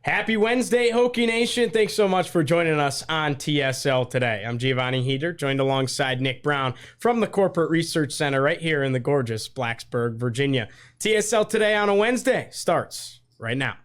Happy Wednesday, Hokie Nation. Thanks so much for joining us on TSL Today. I'm Giovanni Heater, joined alongside Nick Brown from the Corporate Research Center right here in the gorgeous Blacksburg, Virginia. TSL Today on a Wednesday starts right now.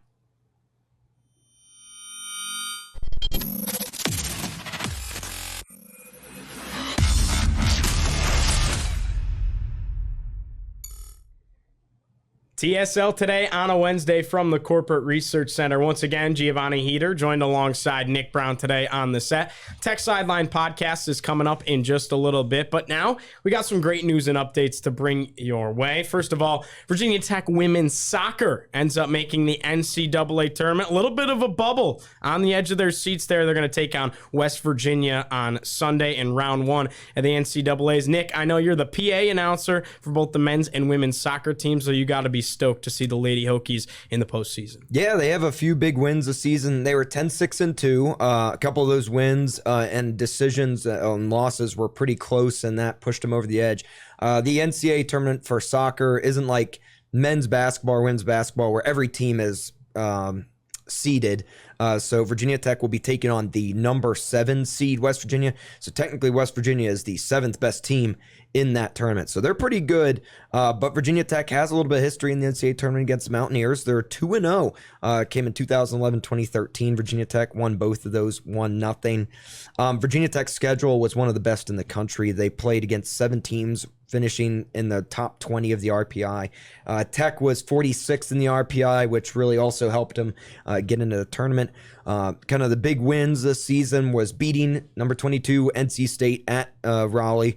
TSL Today on a Wednesday from the Corporate Research Center. Once again, Giovanni Heater joined alongside Nick Brown today on the set. Tech Sideline Podcast is coming up in just a little bit, but now we got some great news and updates to bring your way. First of all, Virginia Tech women's soccer ends up making the NCAA tournament. A little bit of a bubble on the edge of their seats there. They're going to take on West Virginia on Sunday in round one of the NCAAs. Nick, I know you're the PA announcer for both the men's and women's soccer teams, so you got to be stoked to see the Lady Hokies in the postseason. Yeah, they have a few big wins this season. They were 10-6-2. A couple of those wins and decisions on losses were pretty close, and that pushed them over the edge. The NCAA tournament for soccer isn't like men's basketball or women's basketball where every team is seeded. So Virginia Tech will be taking on the number 7 seed West Virginia. So technically West Virginia is the 7th best team in that tournament. So they're pretty good. But Virginia Tech has a little bit of history in the NCAA tournament against the Mountaineers. They're 2-0. Came in 2011, 2013. Virginia Tech won both of those 1-0. Virginia Tech's schedule was one of the best in the country. They played against 7 teams, finishing in the top 20 of the RPI. Tech was 46th in the RPI, which really also helped them get into the tournament. Kind of the big wins this season was beating number 22 NC State at Raleigh.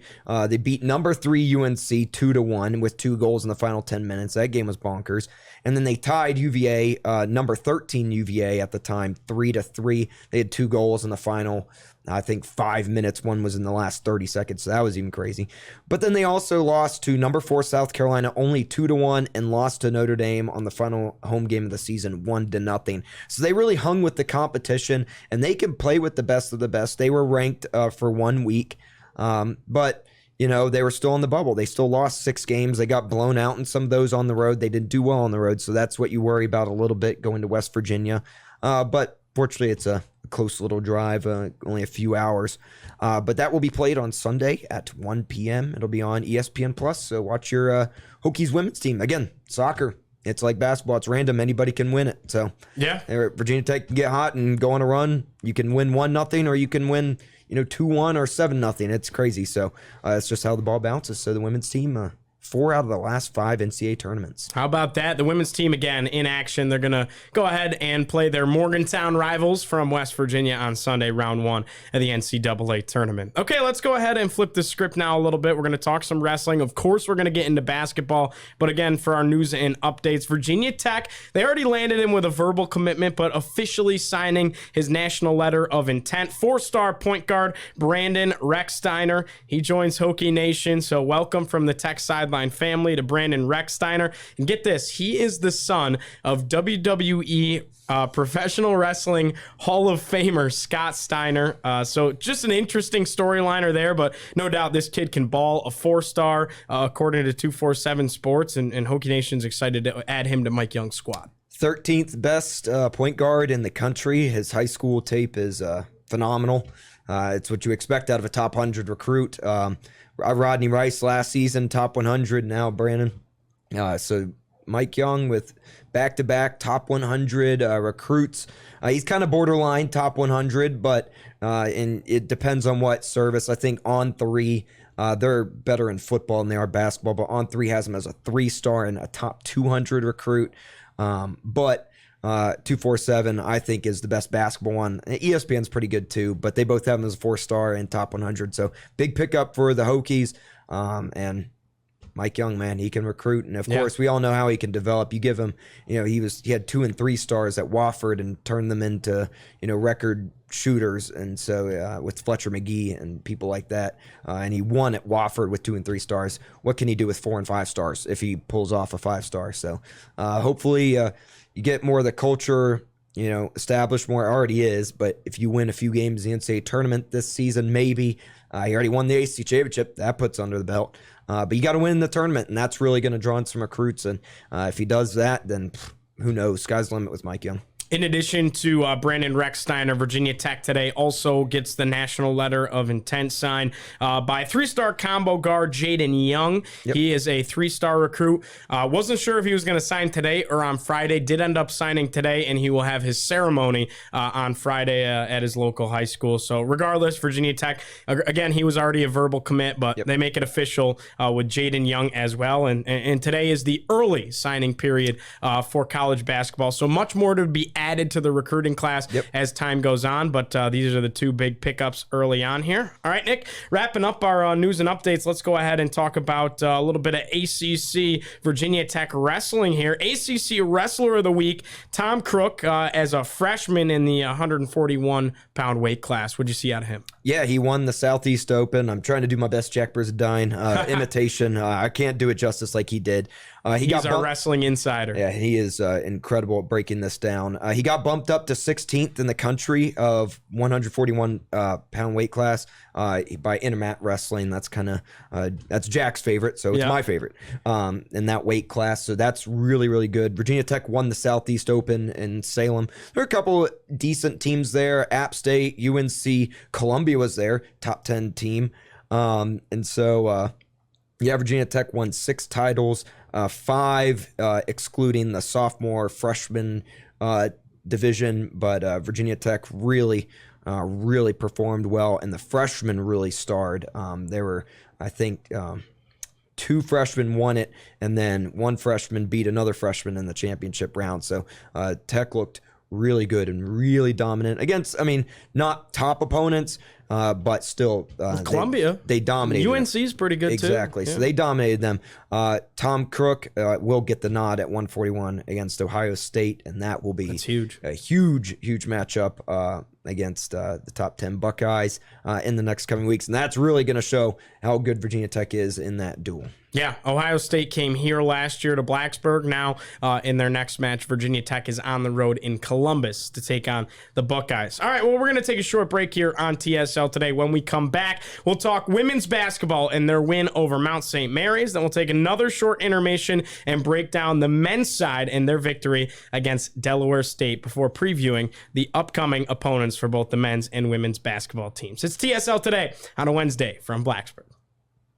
They beat number 3 UNC 2-1 with 2 goals in the final 10 minutes. That game was bonkers. And then they tied UVA, number 13 UVA at the time, 3-3. They had 2 goals in the final, I think, 5 minutes. One was in the last 30 seconds, so that was even crazy. But then they also lost to number 4 South Carolina, only 2-1, and lost to Notre Dame on the final home game of the season, 1-0. So they really hung with the competition, and they can play with the best of the best. They were ranked for 1 week, but you know, they were still in the bubble. They still lost 6 games. They got blown out in some of those on the road. They didn't do well on the road, so that's what you worry about a little bit going to West Virginia. But fortunately, it's a close little drive, only a few hours. But that will be played on Sunday at 1 p.m. It'll be on ESPN+, so watch your Hokies women's team. Again, soccer. It's like basketball. It's random. Anybody can win it. So yeah, Virginia Tech can get hot and go on a run. You can win 1-0, or you can win 2-1 or 7-0. It's crazy. So it's just how the ball bounces. So the women's team, 4 out of the last 5 NCAA tournaments. How about that? The women's team, again, in action. They're going to go ahead and play their Morgantown rivals from West Virginia on Sunday, round 1 of the NCAA tournament. Okay, let's go ahead and flip the script now a little bit. We're going to talk some wrestling. Of course, we're going to get into basketball. But again, for our news and updates, Virginia Tech, they already landed him with a verbal commitment, but officially signing his national letter of intent. 4-star point guard Brandon Recksteiner. He joins Hokie Nation, so welcome from the Tech Sideline family to Brandon Recksteiner. And get this, he is the son of WWE Professional Wrestling Hall of Famer Scott Steiner. So just an interesting storyliner there, but no doubt this kid can ball. A 4-star, according to 247 Sports, and Hokie Nation's excited to add him to Mike Young's squad. 13th best point guard in the country. His high school tape is phenomenal. It's what you expect out of a top 100 recruit. Rodney Rice last season, top 100. Now Brandon. So Mike Young with back-to-back top 100 recruits. He's kind of borderline top 100, but and it depends on what service. I think On 3, they're better in football than they are basketball, but On 3 has him as a 3-star and a top 200 recruit. But 247, I think, is the best basketball one. ESPN's pretty good too, but they both have him as a 4-star and top 100. So big pickup for the Hokies. And Mike Young, man, he can recruit, and of course we all know how he can develop. You give him, he had 2 and 3 stars at Wofford and turned them into, record shooters, and so with Fletcher McGee and people like that, and he won at Wofford with 2 and 3 stars. What can he do with 4 and 5 stars if he pulls off a 5-star? So hopefully you get more of the culture, established more. It already is, but if you win a few games in the NCAA tournament this season, maybe he already won the AC championship. That puts under the belt. But you got to win the tournament, and that's really going to draw in some recruits. And if he does that, then who knows? Sky's the limit with Mike Young. In addition to Brandon Recksteiner, Virginia Tech today also gets the national letter of intent signed by three-star combo guard Jaden Young. Yep. He is a three-star recruit. Wasn't sure if he was going to sign today or on Friday. Did end up signing today, and he will have his ceremony on Friday at his local high school. So regardless, Virginia Tech, again, he was already a verbal commit, but they make it official with Jaden Young as well. And today is the early signing period for college basketball. So much more to be added to the recruiting class as time goes on, but these are the two big pickups early on here. All right, Nick, wrapping up our news and updates, let's go ahead and talk about a little bit of ACC Virginia Tech wrestling here. ACC Wrestler of the Week, Tom Crook, as a freshman in the 141-pound weight class. What'd you see out of him? Yeah, he won the Southeast Open. I'm trying to do my best Jack Brzezine imitation. I can't do it justice like he did. He's our wrestling insider. Yeah, he is incredible at breaking this down. He got bumped up to 16th in the country of 141-pound weight class by Intermat Wrestling. That's kind of that's Jack's favorite, so it's my favorite in that weight class. So that's really, really good. Virginia Tech won the Southeast Open in Salem. There are a couple decent teams there. App State, UNC, Columbia was there, top 10 team. And so, Virginia Tech won 6 titles. 5 excluding the sophomore freshman division, but Virginia Tech really performed well, and the freshmen really starred. There were, I think, 2 freshmen won it, and then 1 freshman beat another freshman in the championship round. So Tech looked really good and really dominant against, not top opponents, but still Columbia. They dominated. UNC's pretty good too. Exactly. So they dominated them. Tom Crook will get the nod at 141 against Ohio State, and that will be huge. A huge matchup against the top 10 Buckeyes in the next coming weeks. And that's really going to show how good Virginia Tech is in that duel. Yeah, Ohio State came here last year to Blacksburg. Now, in their next match, Virginia Tech is on the road in Columbus to take on the Buckeyes. All right, well, we're going to take a short break here on TSL Today. When we come back, we'll talk women's basketball and their win over Mount St. Mary's. Then we'll take another short intermission and break down the men's side and their victory against Delaware State before previewing the upcoming opponents for both the men's and women's basketball teams. It's TSL Today on a Wednesday from Blacksburg.